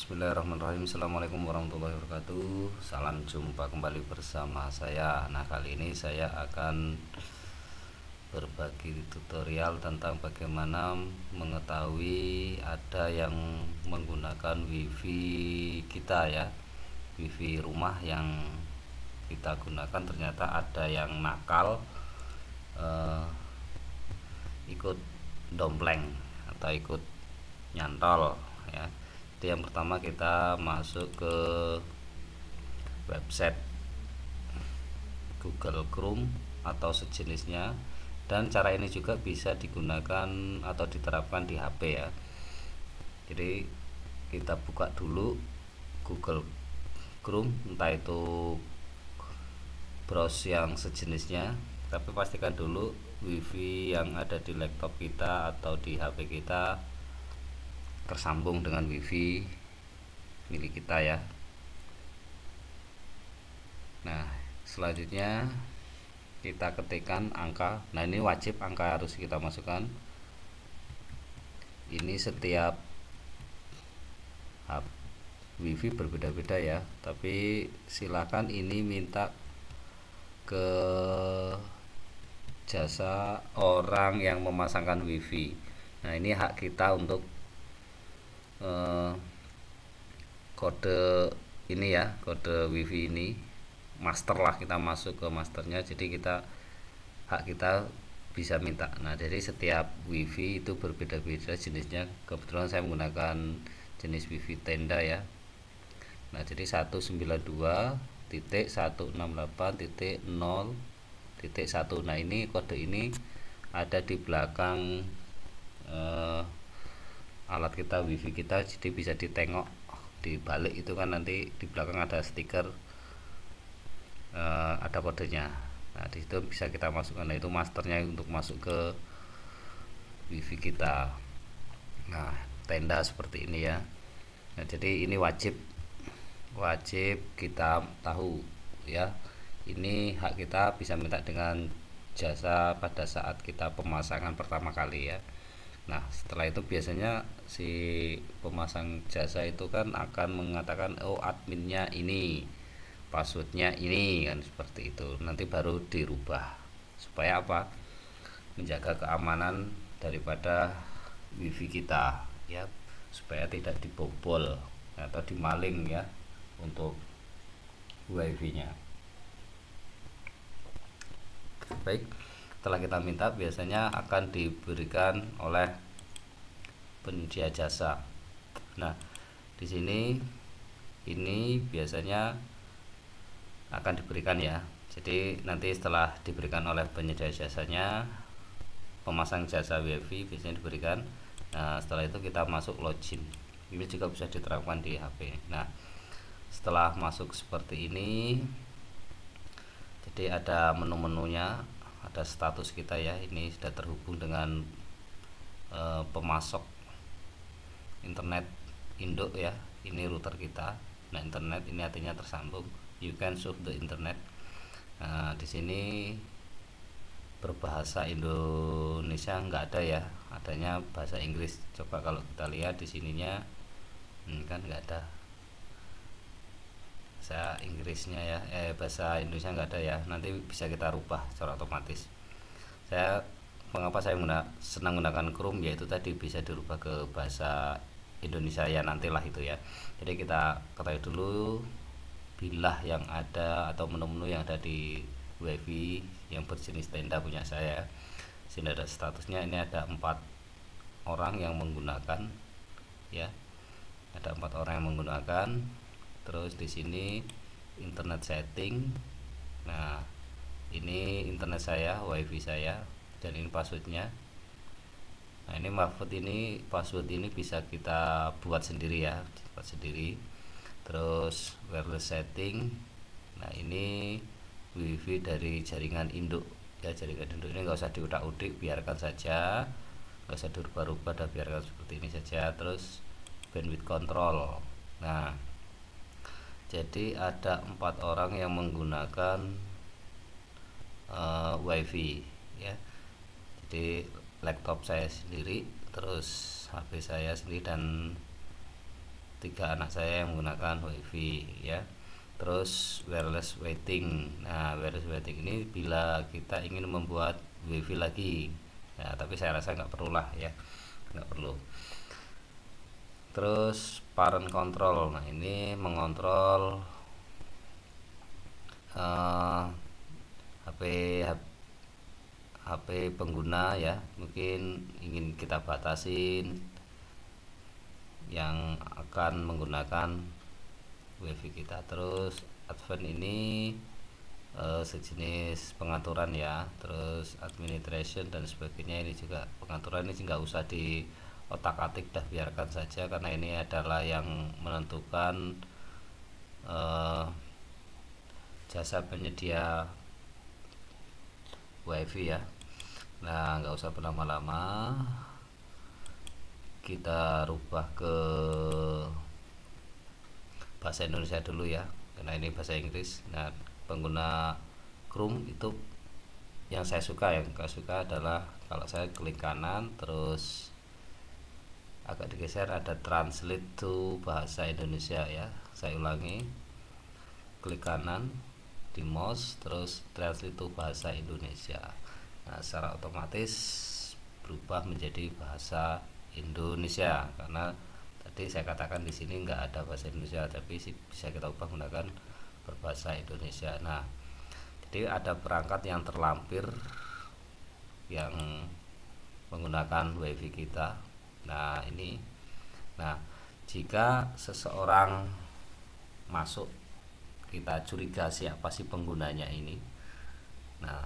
Bismillahirrahmanirrahim. Assalamualaikum warahmatullahi wabarakatuh. Salam jumpa kembali bersama saya. Nah, kali ini saya akan berbagi tutorial tentang bagaimana mengetahui ada yang menggunakan wifi kita ya, wifi rumah yang kita gunakan ternyata ada yang nakal, ikut dompleng atau ikut nyantol ya. Jadi yang pertama kita masuk ke website Google Chrome atau sejenisnya, dan cara ini juga bisa digunakan atau diterapkan di HP ya. Jadi kita buka dulu Google Chrome, entah itu browse yang sejenisnya, tapi pastikan dulu wifi yang ada di laptop kita atau di HP kita tersambung dengan wifi milik kita ya. Nah, selanjutnya kita ketikkan angka. Nah, ini wajib angka harus kita masukkan. Ini setiap wifi berbeda-beda ya, tapi silakan ini minta ke jasa orang yang memasangkan wifi. Nah, ini hak kita untuk kode ini ya, kode wifi ini master lah, kita masuk ke masternya, jadi kita hak kita bisa minta. Nah, jadi setiap wifi itu berbeda-beda jenisnya. Kebetulan saya menggunakan jenis wifi tenda ya. Nah, jadi 192.168.0.1. nah, ini kode ini ada di belakang alat kita, wifi kita, jadi bisa ditengok di balik itu kan, nanti di belakang ada stiker, ada kodenya. Nah, di situ bisa kita masukkan. Nah, itu masternya untuk masuk ke wifi kita. Nah, tenda seperti ini ya. Nah, jadi ini wajib kita tahu ya. Ini hak kita bisa minta dengan jasa pada saat kita pemasangan pertama kali ya. Nah, setelah itu biasanya si pemasang jasa itu kan akan mengatakan, oh, adminnya ini, passwordnya ini, kan seperti itu. Nanti baru dirubah. Supaya apa? Menjaga keamanan daripada wifi kita ya, supaya tidak dibobol atau dimaling ya untuk wifi-nya. Baik, setelah kita minta biasanya akan diberikan oleh penyedia jasa. Nah, di sini ini biasanya akan diberikan ya. Jadi nanti setelah diberikan oleh penyedia jasanya, pemasang jasa wifi biasanya diberikan. Nah, setelah itu kita masuk login. Ini juga bisa diterapkan di HP. Nah, setelah masuk seperti ini, jadi ada menu-menunya, ada status kita ya. Ini sudah terhubung dengan pemasok internet induk ya. Ini router kita. Nah, internet ini artinya tersambung. You can surf the internet. Nah, di sini berbahasa Indonesia nggak ada ya, adanya bahasa Inggris. Coba kalau kita lihat di sininya, kan nggak ada bahasa Inggrisnya ya, bahasa Indonesia nggak ada ya. Nanti bisa kita rubah secara otomatis. Mengapa saya senang menggunakan Chrome, yaitu tadi bisa dirubah ke bahasa Indonesia ya, nantilah itu ya. Jadi kita ketahui dulu bilah yang ada atau menu-menu yang ada di wifi yang berjenis tenda punya saya. Sini ada statusnya, ini ada 4 orang yang menggunakan ya, ada 4 orang yang menggunakan. Terus di sini internet setting. Nah, ini internet saya, wifi saya, dan ini passwordnya. Nah, ini password ini bisa kita buat sendiri ya, buat sendiri. Terus wireless setting. Nah, ini wifi dari jaringan induk ya, jaringan induk ini nggak usah diutak-utik, biarkan saja, nggak usah dirubah-rubah, dan biarkan seperti ini saja. Terus bandwidth control. Nah, jadi ada 4 orang yang menggunakan wifi ya. Jadi laptop saya sendiri, terus HP saya sendiri, dan 3 anak saya yang menggunakan WiFi ya. Terus wireless waiting. Nah, wireless waiting ini bila kita ingin membuat WiFi lagi. Ya, tapi saya rasa nggak perlu lah ya, nggak perlu. Terus parent control. Nah, ini mengontrol HP HP pengguna ya, mungkin ingin kita batasin yang akan menggunakan WiFi kita. Terus advance ini sejenis pengaturan ya. Terus administration dan sebagainya, ini juga pengaturan. Ini nggak usah di otak-atik, dah biarkan saja karena ini adalah yang menentukan jasa penyedia WiFi ya. Nah, nggak usah berlama-lama, kita rubah ke bahasa Indonesia dulu ya, karena ini bahasa Inggris. Nah, pengguna Chrome itu yang saya suka, yang gak suka adalah kalau saya klik kanan terus agak digeser ada translate to bahasa Indonesia ya. Saya ulangi, klik kanan di mouse terus translate to bahasa Indonesia. Nah, secara otomatis berubah menjadi bahasa Indonesia karena tadi saya katakan di sini nggak ada bahasa Indonesia, tapi bisa kita ubah menggunakan berbahasa Indonesia. Nah, jadi ada perangkat yang terlampir yang menggunakan WiFi kita. Nah, ini. Nah, jika seseorang masuk, kita curiga siapa sih penggunanya ini. Nah,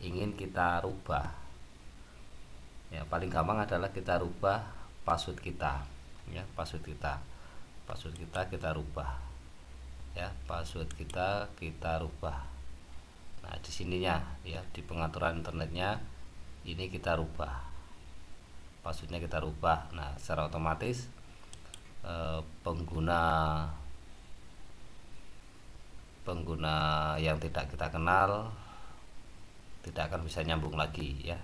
ingin kita rubah. Ya, paling gampang adalah kita rubah password kita. Ya, password kita rubah. Ya, password kita rubah. Nah, di sininya ya, di pengaturan internetnya ini kita rubah. Passwordnya kita rubah. Nah, secara otomatis pengguna yang tidak kita kenal tidak akan bisa nyambung lagi ya.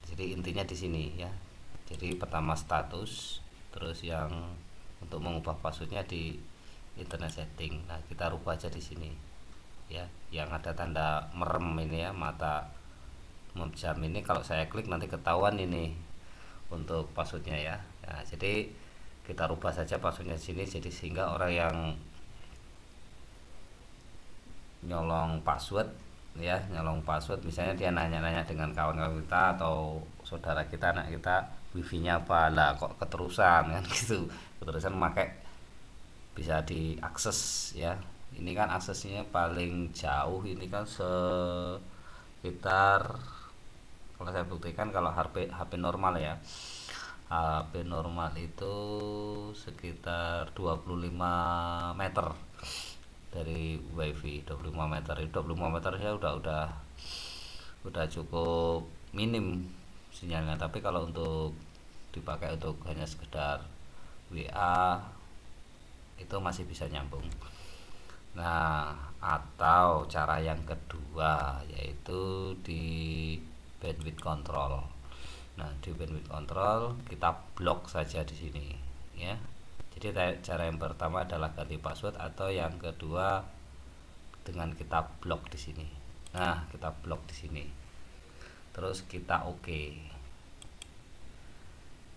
Jadi intinya di sini ya. Jadi pertama status, terus yang untuk mengubah passwordnya di internet setting. Nah, kita rubah aja di sini ya, yang ada tanda merem ini ya, mata memjam ini. Kalau saya klik nanti ketahuan ini untuk passwordnya ya. Nah, jadi kita rubah saja passwordnya di sini, jadi sehingga orang yang nyolong password ya, misalnya dia nanya-nanya dengan kawan-kawan kita atau saudara kita, anak kita, wifi-nya apa lah kok keterusan kan gitu, keterusan pakai, bisa diakses ya. Ini kan aksesnya paling jauh, ini kan sekitar, kalau saya buktikan kalau HP normal ya, HP normal itu sekitar 25 meter dari WiFi. 25 meter, 25 meter ya udah cukup minim sinyalnya. Tapi kalau untuk dipakai untuk hanya sekedar WA itu masih bisa nyambung. Nah, atau cara yang kedua yaitu di bandwidth control. Nah, di bandwidth control kita blok saja di sini ya. Jadi cara yang pertama adalah ganti password, atau yang kedua dengan kita blok di sini. Nah, kita blok di sini. Terus kita oke.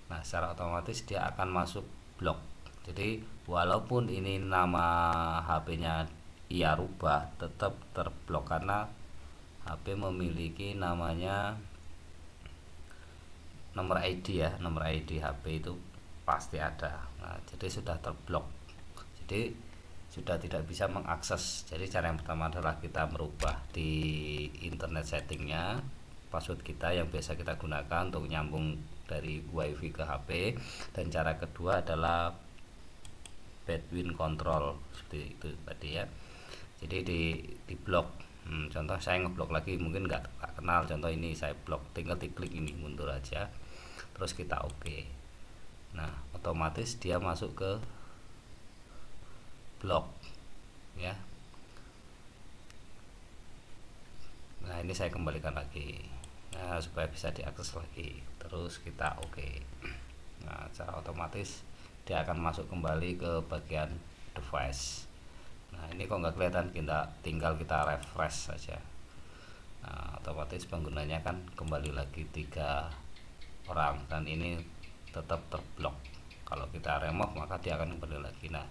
Nah, secara otomatis dia akan masuk blok. Jadi walaupun ini nama HP-nya ia rubah, tetap terblok karena HP memiliki namanya nomor ID ya, nomor ID HP itu pasti ada. Nah, jadi sudah terblok, jadi sudah tidak bisa mengakses. Jadi cara yang pertama adalah kita merubah di internet settingnya password kita yang biasa kita gunakan untuk nyambung dari WiFi ke HP, dan cara kedua adalah bandwidth control seperti itu tadi ya. Jadi di blok. Contoh saya ngeblok lagi, mungkin nggak kenal, contoh ini saya blok, tinggal diklik ini mundur aja, terus kita oke. Nah, otomatis dia masuk ke blok ya. Nah, ini saya kembalikan lagi, nah, supaya bisa diakses lagi, terus kita oke. Nah, secara otomatis dia akan masuk kembali ke bagian device. Nah ini kok nggak kelihatan, kita tinggal kita refresh saja. Nah, otomatis penggunanya kan kembali lagi 3 orang, dan ini tetap terblok. Kalau kita remove maka dia akan kembali lagi. Nah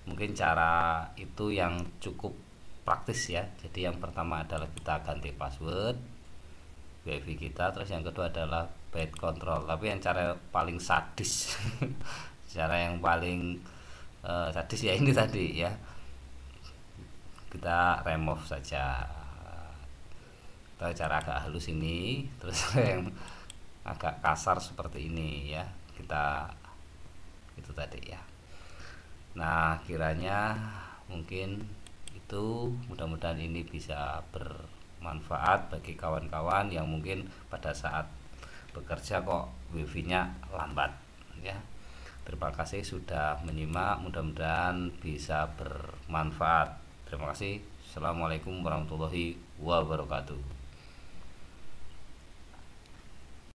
mungkin cara itu yang cukup praktis ya. Jadi yang pertama adalah kita ganti password WiFi kita, terus yang kedua adalah byte control. Tapi yang cara paling sadis cara yang paling sadis ya ini tadi ya, kita remove saja. Cara agak halus ini, terus yang agak kasar seperti ini ya, kita itu tadi ya. Nah kiranya mungkin itu, mudah-mudahan ini bisa bermanfaat bagi kawan-kawan yang mungkin pada saat bekerja kok wifi nya lambat ya. Terima kasih sudah menyimak, mudah-mudahan bisa bermanfaat. Terima kasih. Assalamualaikum warahmatullahi wabarakatuh.